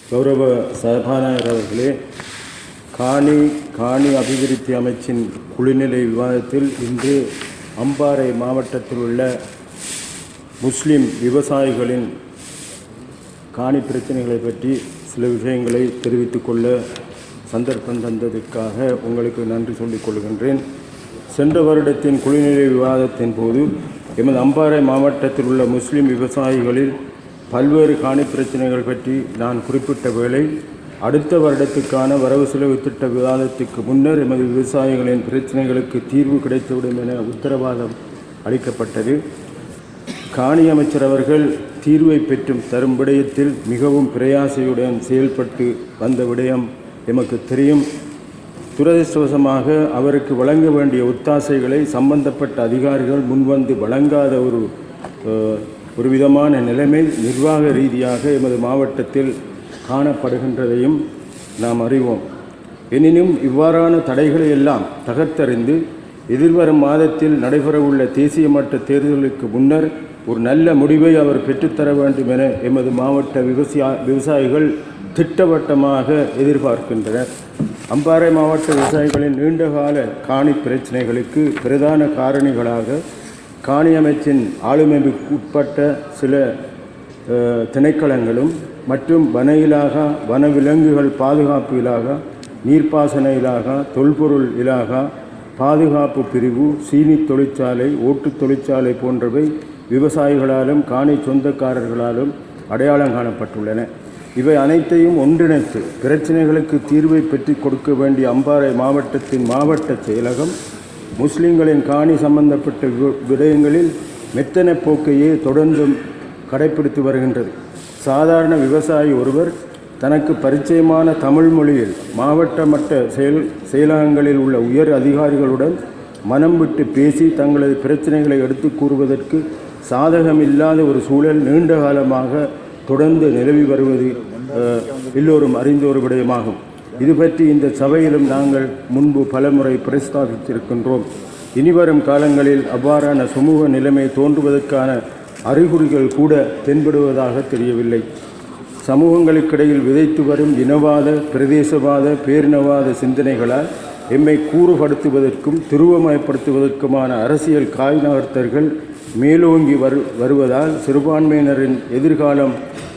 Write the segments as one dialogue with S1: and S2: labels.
S1: கௌரவ சபாநாயகர் அவர்களே, காணி அபிவிருத்தி அமைச்சின் குழுநிலை விவாதத்தில் இன்று அம்பாறை மாவட்டத்தில் உள்ள முஸ்லிம் விவசாயிகளின் காணி பிரச்சனைகளை பற்றி சில விஷயங்களை தெரிவித்துக் கொள்ள சந்தர்ப்பம் தந்ததற்காக உங்களுக்கு நன்றி சொல்லிக் கொள்கின்றேன். சென்ற வருடத்தின் குழுநிலை விவாதத்தின் போது எமது அம்பாறை மாவட்டத்தில் உள்ள முஸ்லிம் விவசாயிகளில் பல்வேறு காணி பிரச்சனைகள் பற்றி நான் குறிப்பிட்ட வேளை, அடுத்த வருடத்துக்கான வரவு செலவு திட்ட விவாதத்துக்கு முன்னர் எமது விவசாயிகளின் பிரச்சனைகளுக்கு தீர்வு கிடைத்துவிடும் என உத்தரவாதம் அளிக்கப்பட்டது. காணி அமைச்சர் அவர்கள் தீர்வை பெற்றும் தரும் விடயத்தில் மிகவும் பிரயாசையுடன் செயல்பட்டு வந்த விடயம் எமக்கு தெரியும். துரதிர்ஷ்டவசமாக அவருக்கு வழங்க வேண்டிய ஒத்தாசைகளை சம்பந்தப்பட்ட அதிகாரிகள் முன்வந்து வழங்காத ஒரு விதமான நிலைமை நிர்வாக ரீதியாக எமது மாவட்டத்தில் காணப்படுகின்றதையும் நாம் அறிவோம். எனினும் இவ்வாறான தடைகளை எல்லாம் தகர்த்தறிந்து எதிர்வரும் மாதத்தில் நடைபெறவுள்ள தேசிய மட்ட தேர்தலுக்கு முன்னர் ஒரு நல்ல முடிவை அவர் பெற்றுத்தர வேண்டும் என எமது மாவட்ட விவசாயிகள் திட்டவட்டமாக எதிர்பார்க்கின்றனர். அம்பாறை மாவட்ட விவசாயிகளின் நீண்டகால காணி பிரச்சனைகளுக்கு பிரதான காரணிகளாக காணி அமைச்சின் ஆளுமைக்கு உட்பட்ட சில திணைக்களங்களும் மற்றும் வன இலாகா, வனவிலங்குகள் பாதுகாப்பு இலாகா, நீர்ப்பாசன இலாகா, தொல்பொருள் இலாகா, பாதுகாப்பு பிரிவு, சீனி தொழிற்சாலை, ஓட்டு தொழிற்சாலை போன்றவை விவசாயிகளாலும் காணி சொந்தக்காரர்களாலும் அடையாளம் காணப்பட்டுள்ளன. இவை அனைத்தையும் ஒன்றிணைத்து பிரச்சனைகளுக்கு தீர்வை பெற்று கொடுக்க வேண்டிய அம்பாறை மாவட்டத்தின் மாவட்ட செயலகம் முஸ்லிம்களின் காணி சம்பந்தப்பட்ட விடயங்களில் மெத்தன போக்கையே தொடர்ந்தும் கடைப்பிடித்து வருகின்றது. சாதாரண விவசாயி ஒருவர் தனக்கு பரிச்சயமான தமிழ் மொழியில் மாவட்ட மட்ட செயலகங்களில் உள்ள உயர் அதிகாரிகளுடன் மனம் விட்டு பேசி தங்களது பிரச்சனைகளை எடுத்து கூறுவதற்கு சாதகமில்லாத ஒரு சூழல் நீண்ட காலமாக தொடர்ந்து நிலவி வருவது எல்லோரும் அறிந்த ஒரு விடயமாகும். இது பற்றி இந்த சபையிலும் நாங்கள் முன்பு பலமுறை பிரஸ்தாபித்திருக்கின்றோம். இனிவரும் காலங்களில் அவ்வாறான சமூக நிலைமை தோன்றுவதற்கான அறிகுறிகள் கூட தென்படுவதாக தெரியவில்லை. சமூகங்களுக்கிடையில் விதைத்து வரும் இனவாத, பிரதேசவாத, பேரினவாத சிந்தனைகளால் எம்மை கூறுபடுத்துவதற்கும் துருவமயப்படுத்துவதற்குமான அரசியல் காய் நகர்த்தர்கள் மேலோங்கி வருவதால் சிறுபான்மையினரின் எதிர்காலம்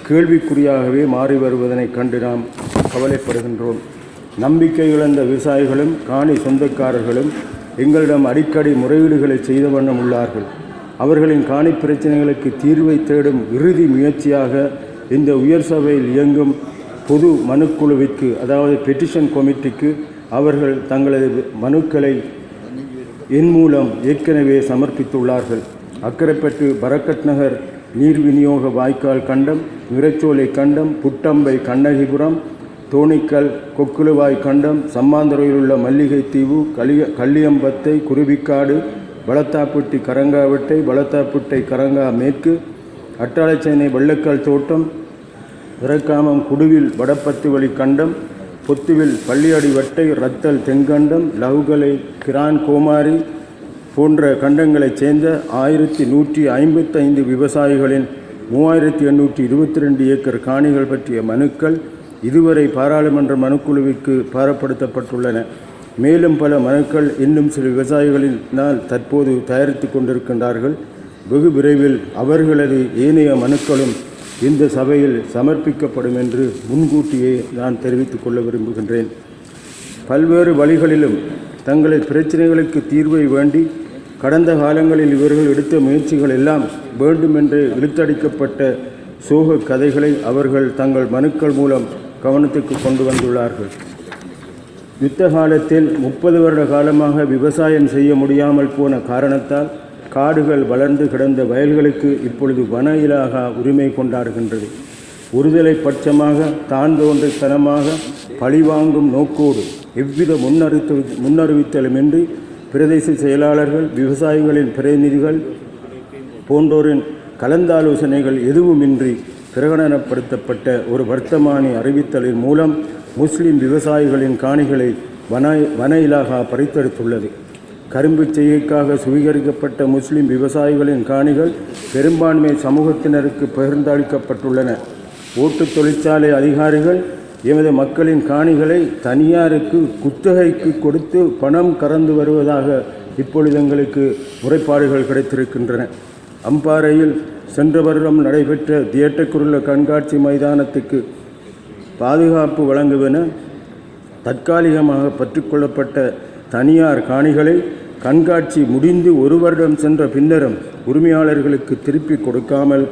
S1: கேள்விக்குறியாகவே மாறி வருவதனை கண்டு நாம் கவலைப்படுகின்றோம். நம்பிக்கை இழந்த விவசாயிகளும் காணி சொந்தக்காரர்களும் எங்களிடம் அடிக்கடி முறையீடுகளை செய்த வண்ணம் உள்ளார்கள். அவர்களின் காணி பிரச்சனைகளுக்கு தீர்வை தேடும் இறுதி முயற்சியாக இந்த உயர் சபையில் இயங்கும் பொது மனுக்குழுவிற்கு, அதாவது பெட்டிஷன் கமிட்டிக்கு அவர்கள் தங்களது மனுக்களை என் மூலம் ஏற்கனவே சமர்ப்பித்துள்ளார்கள். அக்கரைப்பட்டு பரக்கட் நகர் நீர் விநியோக வாய்க்கால் கண்டம், விரச்சோலை கண்டம், புட்டம்பை கண்ணகிபுரம், தோணிக்கல் கொக்குலுவாய் கண்டம், சம்மாந்துறையில் உள்ள மல்லிகை தீவு, கள்ளியம்பத்தை, குருவிக்காடு, பலத்தாப்பட்டி கரங்காவட்டை, பலத்தாப்பட்டை கரங்கா மேற்கு, அட்டாளச்சேனை வெள்ளக்கால் தோட்டம், விரக்காமம் குடுவில் வடப்பத்து வழி கண்டம், பொத்துவில் பள்ளியடி வட்டை, ரத்தல் தென்கண்டம், லவுகலை கிரான் கோமாரி போன்ற கண்டங்களைச் சேர்ந்த 1155 விவசாயிகளின் 3822 ஏக்கர் காணிகள் பற்றிய மனுக்கள் இதுவரை பாராளுமன்ற மனுக்குழுவிற்கு பாரப்படுத்தப்பட்டுள்ளன. மேலும் பல மனுக்கள் இன்னும் சில விவசாயிகளினால் தற்போது தயாரித்து கொண்டிருக்கின்றார்கள். வெகு விரைவில் அவர்களது ஏனைய மனுக்களும் இந்த சபையில் சமர்ப்பிக்கப்படும் என்று முன்கூட்டியே நான் தெரிவித்துக் கொள்ள விரும்புகின்றேன். பல்வேறு வழிகளிலும் தங்களது பிரச்சனைகளுக்கு தீர்வை வேண்டி கடந்த காலங்களில் இவர்கள் எடுத்த முயற்சிகள் எல்லாம் வேண்டுமென்று இழுத்தடிக்கப்பட்ட சோக கதைகளை அவர்கள் தங்கள் மனுக்கள் மூலம் கவனத்துக்கு கொண்டு வந்துள்ளார்கள். யுத்த காலத்தில் 30 வருட காலமாக விவசாயம் செய்ய முடியாமல் போன காரணத்தால் காடுகள் வளர்ந்து கிடந்த வயல்களுக்கு இப்பொழுது வன இலாகா உரிமை கொண்டாடுகின்றது. ஒருதலை பட்சமாக தான் தோன்றித்தனமாக பழிவாங்கும் நோக்கோடு எவ்வித முன்னறிவித்தலுமின்றி பிரதேச செயலாளர்கள், விவசாயிகளின் பிரதிநிதிகள் போன்றோரின் கலந்தாலோசனைகள் எதுவுமின்றி பிரகடனப்படுத்தப்பட்ட ஒரு வர்த்தமானி அறிவித்தலின் மூலம் முஸ்லிம் விவசாயிகளின் காணிகளை வன இலாகா பறித்தெடுத்துள்ளது. கரும்பு செய்கைக்காக சுவீகரிக்கப்பட்ட முஸ்லிம் விவசாயிகளின் காணிகள் பெரும்பான்மை சமூகத்தினருக்கு பகிர்ந்தளிக்கப்பட்டுள்ளன. ஓட்டு தொழிற்சாலை அதிகாரிகள் எமது மக்களின் காணிகளை தனியாருக்கு குத்தகைக்கு கொடுத்து பணம் கறந்து வருவதாக இப்பொழுது எங்களுக்கு முறைப்பாடுகள் கிடைத்திருக்கின்றன. அம்பாறையில் சென்ற வருடம் நடைபெற்ற தியேட்டக்குருள கண்காட்சி மைதானத்துக்கு பாதுகாப்பு வழங்குவென தற்காலிகமாக பற்றுக்கொள்ளப்பட்ட தனியார் காணிகளை கண்காட்சி முடிந்து ஒரு வருடம் சென்ற பின்னரும் உரிமையாளர்களுக்கு திருப்பி கொடுக்காமல்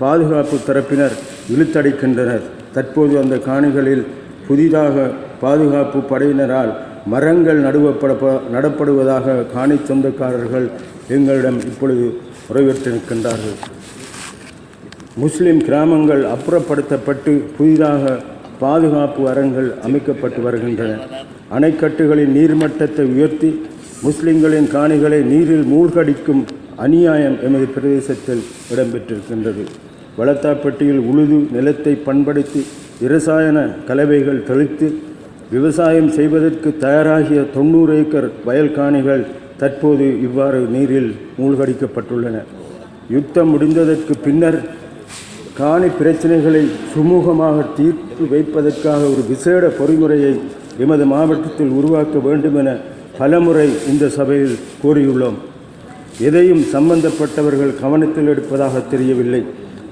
S1: பாதுகாப்பு தரப்பினர் இழுத்தடிக்கின்றனர். தற்போது அந்த காணிகளில் புதிதாக பாதுகாப்பு படையினரால் மரங்கள் நடப்படுவதாக காணி சொந்தக்காரர்கள் எங்களிடம் இப்பொழுது முறையிட்டிருக்கின்றார்கள். முஸ்லிம் கிராமங்கள் அப்புறப்படுத்தப்பட்டு புதிதாக பாதுகாப்பு அரண்கள் அமைக்கப்பட்டு வருகின்றன. அணைக்கட்டுகளின் நீர்மட்டத்தை உயர்த்தி முஸ்லிம்களின் காணிகளை நீரில் மூழ்கடிக்கும் அநியாயம் எமது பிரதேசத்தில் இடம்பெற்றிருக்கின்றது. வளத்தாப்பட்டியில் உழுது நிலத்தை பண்படுத்தி இரசாயன கலவைகள் தெளித்து விவசாயம் செய்வதற்கு தயாராகிய 90 ஏக்கர் வயல் காணிகள் தற்போது இவ்வாறு நீரில் மூழ்கடிக்கப்பட்டுள்ளன. யுத்தம் முடிந்ததற்கு பின்னர் காணி பிரச்சனைகளை சுமூகமாக தீர்த்து வைப்பதற்காக ஒரு விசேட பொறிமுறையை எமது மாவட்டத்தில் உருவாக்க வேண்டும் என பலமுறை இந்த சபையில் கோரியுள்ளோம். எதையும் சம்பந்தப்பட்டவர்கள் கவனத்தில் எடுப்பதாக தெரியவில்லை.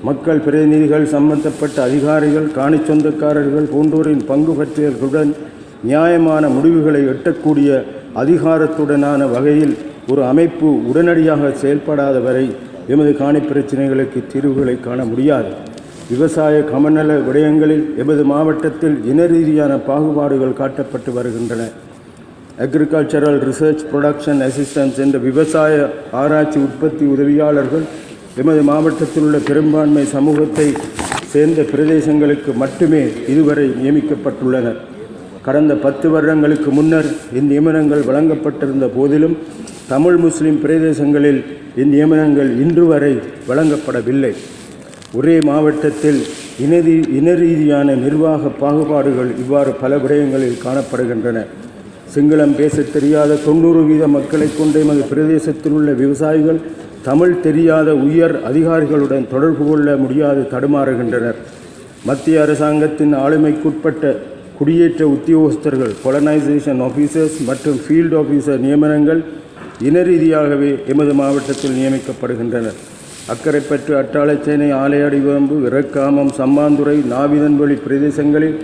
S1: மக்கள் பிரதிநிதிகள், சம்பந்தப்பட்ட அதிகாரிகள், காணி சொந்தக்காரர்கள் போன்றோரின் பங்கு பற்றியவர்களுடன் நியாயமான முடிவுகளை எட்டக்கூடிய அதிகாரத்துடனான வகையில் ஒரு அமைப்பு உடனடியாக செயல்படாத வரை எமது காணி பிரச்சனைகளுக்கு தீர்வுகளை காண முடியாது. விவசாய கமநல விடயங்களில் எமது மாவட்டத்தில் இன ரீதியான பாகுபாடுகள் காட்டப்பட்டு வருகின்றன. அக்ரிகல்ச்சரல் ரிசர்ச் ப்ரொடக்ஷன் அசிஸ்டன்ஸ் என்ற விவசாய ஆராய்ச்சி உற்பத்தி உதவியாளர்கள் எமது மாவட்டத்தில் உள்ள பெரும்பான்மை சமூகத்தை சேர்ந்த பிரதேசங்களுக்கு மட்டுமே இதுவரை நியமிக்கப்பட்டுள்ளனர். கடந்த 10 வருடங்களுக்கு முன்னர் இந்நியமனங்கள் வழங்கப்பட்டிருந்த போதிலும் தமிழ் முஸ்லிம் பிரதேசங்களில் இந்நியமனங்கள் இன்று வரை வழங்கப்படவில்லை. ஒரே மாவட்டத்தில் இன ரீதியான நிர்வாக பாகுபாடுகள் இவ்வாறு பல விடயங்களில் காணப்படுகின்றன. சிங்களம் பேசத் தெரியாத 90% மக்களை கொண்ட எமது பிரதேசத்தில் உள்ள விவசாயிகள் தமிழ் தெரியாத உயர் அதிகாரிகளுடன் தொடர்பு கொள்ள முடியாது தடுமாறுகின்றனர். மத்திய அரசாங்கத்தின் ஆளுமைக்குட்பட்ட குடியேற்ற உத்தியோகஸ்தர்கள், கொலனைசேஷன் ஆஃபீஸர்ஸ் மற்றும் ஃபீல்டு ஆஃபீஸர் நியமனங்கள் இன ரீதியாகவே எமது மாவட்டத்தில் நியமிக்கப்படுகின்றனர். அக்கரைப்பற்று, அட்டாளைச்சேனை, ஆலையடிவம்பு, இறக்காமம், சம்மாந்துறை, நாவிதன்வெளி பிரதேசங்களில்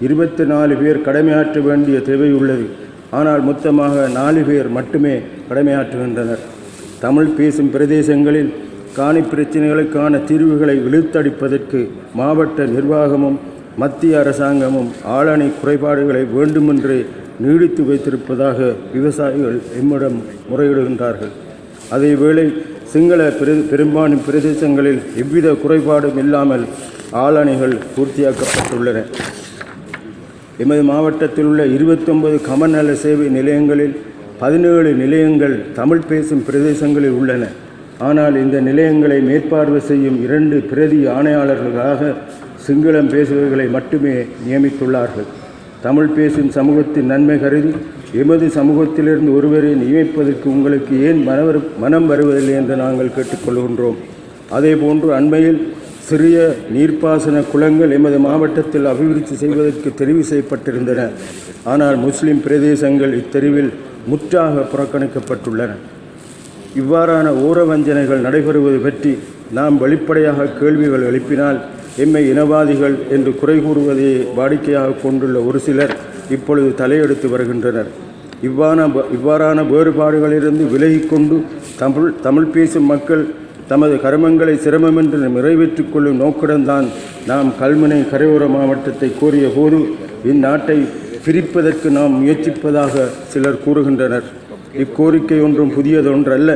S1: 24 பேர் கடமையாற்ற வேண்டிய தேவை உள்ளது. ஆனால் மொத்தமாக 4 பேர் மட்டுமே கடமையாற்றுகின்றனர். தமிழ் பேசும் பிரதேசங்களில் காணி பிரச்சினைகளுக்கான தீர்வுகளை இழுத்தடிப்பதற்கு மாவட்ட நிர்வாகமும் மத்திய அரசாங்கமும் ஆளணி குறைபாடுகளை வேண்டுமென்றே நீடித்து வைத்திருப்பதாக விவசாயிகள் எம்மிடம் முறையிடுகின்றார்கள். அதேவேளை சிங்கள பெரும்பான்மை பிரதேசங்களில் எவ்வித குறைபாடும் இல்லாமல் ஆளணிகள் பூர்த்தியாக்கப்பட்டுள்ளன. எமது மாவட்டத்தில் உள்ள 29 கமநல சேவை நிலையங்களில் 17 நிலையங்கள் தமிழ் பேசும் பிரதேசங்களில் உள்ளன. ஆனால் இந்த நிலையங்களை மேற்பார்வை செய்யும் 2 பிரதி ஆணையாளர்களாக சிங்களம் பேசுபவர்களை மட்டுமே நியமித்துள்ளார்கள். தமிழ் பேசும் சமூகத்தின் நன்மை கருதி எமது சமூகத்திலிருந்து ஒருவரை நியமிப்பதற்கு உங்களுக்கு ஏன் மனம் வருவதில்லை என்று நாங்கள் கேட்டுக்கொள்கின்றோம். அதேபோன்று அண்மையில் சிறிய நீர்ப்பாசன குளங்கள் எமது மாவட்டத்தில் அபிவிருத்தி செய்வதற்கு தெரிவு செய்யப்பட்டிருந்தன. ஆனால் முஸ்லிம் பிரதேசங்கள் இத்தெரிவில் முற்றாக புறக்கணிக்கப்பட்டுள்ளன. இவ்வாறான ஊரவஞ்சனைகள் நடைபெறுவது பற்றி நாம் வெளிப்படையாக கேள்விகள் எழுப்பினால் எம்மை இனவாதிகள் என்று குறை கூறுவதையே வாடிக்கையாக கொண்டுள்ள ஒரு சிலர் இப்பொழுது தலையெடுத்து வருகின்றனர். இவ்வாறான வேறுபாடுகளிலிருந்து விலகிக்கொண்டு தமிழ் பேசும் மக்கள் தமது கர்மங்களை சிரமமின்றி நிறைவேற்றிக் கொள்ளும் நோக்குடன்தான் நாம் கல்முனை கரையோர மாவட்டத்தை கோரிய போது இந்நாட்டை பிரிப்பதற்கு நாம் முயற்சிப்பதாக சிலர் கூறுகின்றனர். இக்கோரிக்கை ஒன்றும் புதியதொன்றல்ல.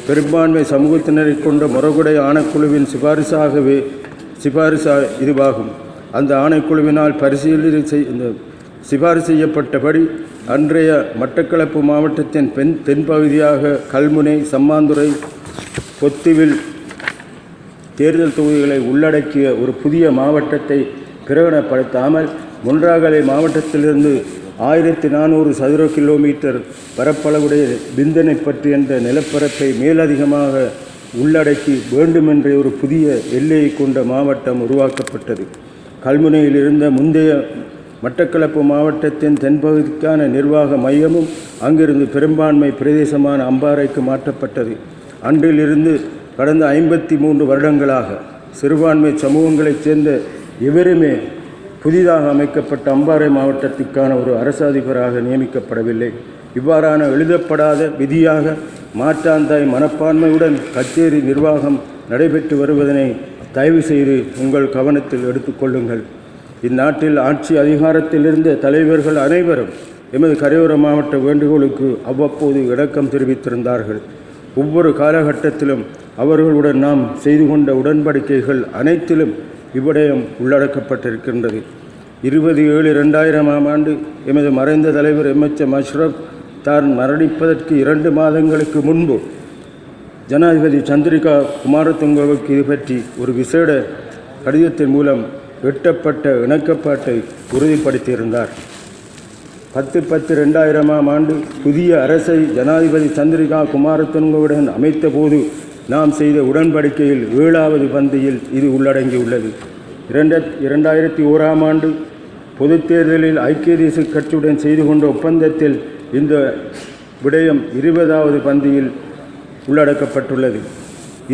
S1: பெரும்பான்மை சமூகத்தினரை கொண்ட முறகுடை ஆணைக்குழுவின் சிபாரிசா இதுவாகும். அந்த ஆணைக்குழுவினால் சிபாரிசு செய்யப்பட்டபடி அன்றைய மட்டக்களப்பு மாவட்டத்தின் தென்பகுதியாக கல்முனை, சம்மாந்துறை, பொத்துவில் தேர்தல் தொகுதிகளை உள்ளடக்கிய ஒரு புதிய மாவட்டத்தை பிரகடனப்படுத்தாமல் மொன்றாகலை மாவட்டத்திலிருந்து 1400 சதுர கிலோமீட்டர் பரப்பளவுடைய பிந்தனை பற்றி என்ற நிலப்பரப்பை மேலதிகமாக உள்ளடக்கி வேண்டுமென்றே ஒரு புதிய எல்லையை கொண்ட மாவட்டம் உருவாக்கப்பட்டது. கல்முனையில் இருந்த முந்தைய மட்டக்களப்பு மாவட்டத்தின் தென்பகுதிக்கான நிர்வாக மையமும் அங்கிருந்து பெரும்பான்மை பிரதேசமான அம்பாறைக்கு மாற்றப்பட்டது. அன்றிலிருந்து கடந்த 53 வருடங்களாக சிறுபான்மை சமூகங்களைச் சேர்ந்த எவருமே புதிதாக அமைக்கப்பட்ட அம்பாறை மாவட்டத்திற்கான ஒரு அரசு அதிபராக நியமிக்கப்படவில்லை. இவ்வாறான எழுதப்படாத விதியாக மாற்றாந்தாய் மனப்பான்மையுடன் கச்சேரி நிர்வாகம் நடைபெற்று வருவதனை தயவு செய்து உங்கள் கவனத்தில் எடுத்துக்கொள்ளுங்கள். இந்நாட்டில் ஆட்சி அதிகாரத்தில் இருந்த தலைவர்கள் அனைவரும் எமது கரையோர மாவட்ட வேண்டுகோளுக்கு அவ்வப்போது இணக்கம் தெரிவித்திருந்தார்கள். ஒவ்வொரு காலகட்டத்திலும் அவர்களுடன் நாம் செய்து கொண்ட உடன்படிக்கைகள் அனைத்திலும் இவ்விடயம் உள்ளடக்கப்பட்டிருக்கின்றது. 20/7/2000 ஆண்டு எமது மறைந்த தலைவர் எம்.எச்.எம். அஷ்ரப் தான் மரணிப்பதற்கு 2 மாதங்களுக்கு முன்பு ஜனாதிபதி சந்திரிகா குமாரதுங்கவுக்கு இது பற்றி ஒரு விசேட கடிதத்தின் மூலம் எட்டப்பட்ட இணக்கப்பாட்டை உறுதிப்படுத்தியிருந்தார். 10/10/2000 ஆண்டு புதிய அரசை ஜனாதிபதி சந்திரிகா குமாரதுங்கவுடன் அமைத்த போது நாம் செய்த உடன்படிக்கையில் 7வது பந்தியில் இது உள்ளடங்கியுள்ளது. 2001 ஆண்டு பொதுத் தேர்தலில் ஐக்கிய தேசிய கட்சியுடன் செய்து கொண்ட ஒப்பந்தத்தில் இந்த விடயம் 20வது பந்தியில் உள்ளடக்கப்பட்டுள்ளது.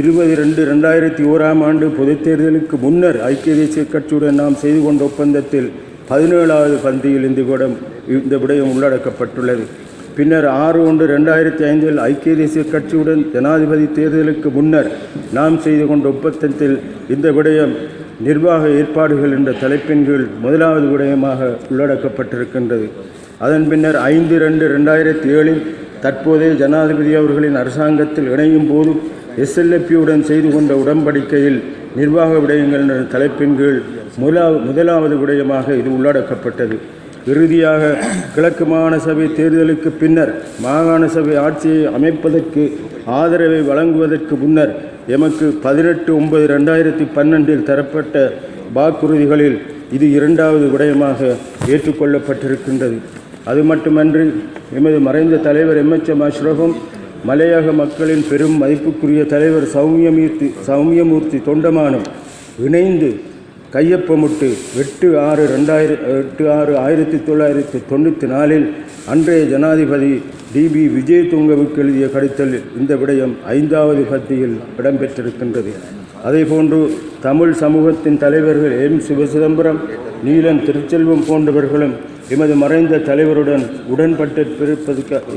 S1: 20/2/2001 ஆண்டு பொதுத் தேர்தலுக்கு முன்னர் ஐக்கிய தேசிய கட்சியுடன் நாம் செய்து கொண்ட ஒப்பந்தத்தில் 17வது பந்தியில் இந்த விடயம் உள்ளடக்கப்பட்டுள்ளது. பின்னர் 6/1/2005 ஐக்கிய தேசிய கட்சியுடன் ஜனாதிபதி தேர்தலுக்கு முன்னர் நாம் செய்து கொண்ட ஒப்பந்தத்தில் இந்த விடயம் நிர்வாக ஏற்பாடுகள் என்ற தலைப்பின் கீழ் 1வது விடயமாக உள்ளடக்கப்பட்டிருக்கின்றது. அதன் பின்னர் 5/2/2007 தற்போதைய ஜனாதிபதி அவர்களின் அரசாங்கத்தில் இணையும் போது SLPயுடன் செய்து கொண்ட உடன்படிக்கையில் நிர்வாக விடயங்கள் என்ற தலைப்பின் கீழ் 1வது விடயமாக இது உள்ளடக்கப்பட்டது. இறுதியாக கிழக்கு மாகாண சபை தேர்தலுக்கு பின்னர் மாகாண சபை ஆட்சியை அமைப்பதற்கு ஆதரவை வழங்குவதற்கு முன்னர் எமக்கு 18/9/2012 தரப்பட்ட வாக்குறுதிகளில் இது 2வது விடயமாக ஏற்றுக்கொள்ளப்பட்டிருக்கின்றது. அது மட்டுமன்றி எமது மறைந்த தலைவர் எம்.எச்.எம். அஷ்ரஃபும் மலையக மக்களின் பெரும் மதிப்புக்குரிய தலைவர் சௌமியமூர்த்தி தொண்டமானும் இணைந்து கையொப்பமிட்டு 8/6/1994 அன்றைய ஜனாதிபதி DB விஜயதுங்கவுக்கு எழுதிய கடிதத்தில் இந்த விடயம் 5வது பத்தியில் இடம்பெற்றிருக்கின்றது. அதேபோன்று தமிழ் சமூகத்தின் தலைவர்கள் எம். சிவசிதம்பரம், நீலன் திருச்செல்வம் போன்றவர்களும் எமது மறைந்த தலைவருடன்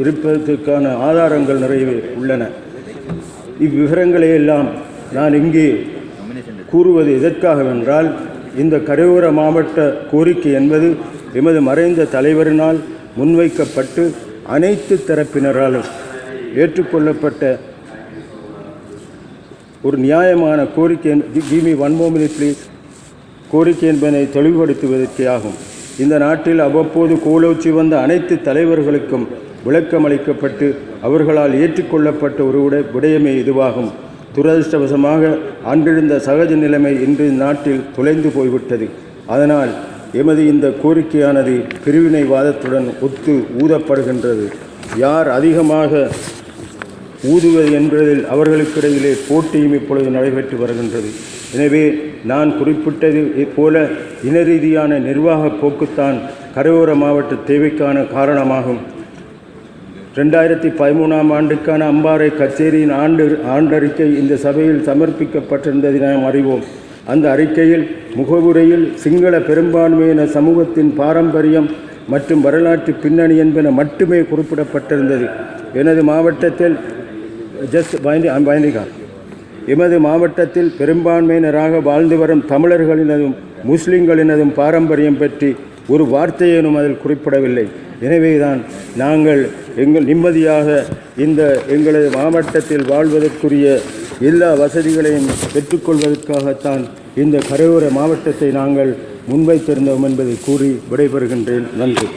S1: இருப்பதற்கான ஆதாரங்கள் நிறையவே உள்ளன. இவ்விவரங்களையெல்லாம் நான் இங்கே கூறுவது எதற்காகவென்றால், இந்த கரையோர மாவட்ட கோரிக்கை என்பது எமது மறைந்த தலைவரினால் முன்வைக்கப்பட்டு அனைத்து தரப்பினராலும் ஏற்றுக்கொள்ளப்பட்ட ஒரு நியாயமான கோரிக்கை. Give me 1 more minute please. கோரிக்கை என்பதை தெளிவுபடுத்துவதற்கே ஆகும். இந்த நாட்டில் அவ்வப்போது கோலோச்சி வந்த அனைத்து தலைவர்களுக்கும் விளக்கம் அளிக்கப்பட்டு அவர்களால் ஏற்றுக்கொள்ளப்பட்ட ஒரு விடயமே இதுவாகும். துரதிருஷ்டவசமாக அன்றிருந்த சகஜ நிலைமை இன்று நாட்டில் தொலைந்து போய்விட்டது. அதனால் எமது இந்த கோரிக்கையானது பிரிவினைவாதத்துடன் ஒத்து ஊதப்படுகின்றது. யார் அதிகமாக ஊதுவது என்பதில் அவர்களுக்கிடையிலே போட்டியும் இப்பொழுது நடைபெற்று வருகின்றது. எனவே நான் குறிப்பிட்டது போல இன ரீதியான நிர்வாக போக்குத்தான் கரையோர மாவட்ட தேவைக்கான காரணமாகும். 2013 ஆண்டுக்கான அம்பாறை கச்சேரியின் ஆண்டறிக்கை இந்த சபையில் சமர்ப்பிக்கப்பட்டிருந்ததை நாம் அறிவோம். அந்த அறிக்கையில் முகவுரையில் சிங்கள பெரும்பான்மையின சமூகத்தின் பாரம்பரியம் மற்றும் வரலாற்று பின்னணி என்பன மட்டுமே குறிப்பிடப்பட்டிருந்தது. எமது மாவட்டத்தில் பெரும்பான்மையினராக வாழ்ந்து வரும் தமிழர்களினதும் முஸ்லிம்களினதும் பாரம்பரியம் பற்றி ஒரு வார்த்தையேனும் அதில் குறிப்பிடவில்லை. எனவேதான் நாங்கள் நிம்மதியாக எங்களது மாவட்டத்தில் வாழ்வதற்குரிய எல்லா வசதிகளையும் பெற்றுக்கொள்வதற்காகத்தான் இந்த கரையோர மாவட்டத்தை நாங்கள் முன்வைத்திருந்தோம் என்பதை கூறி விடைபெறுகின்றேன். நன்றி.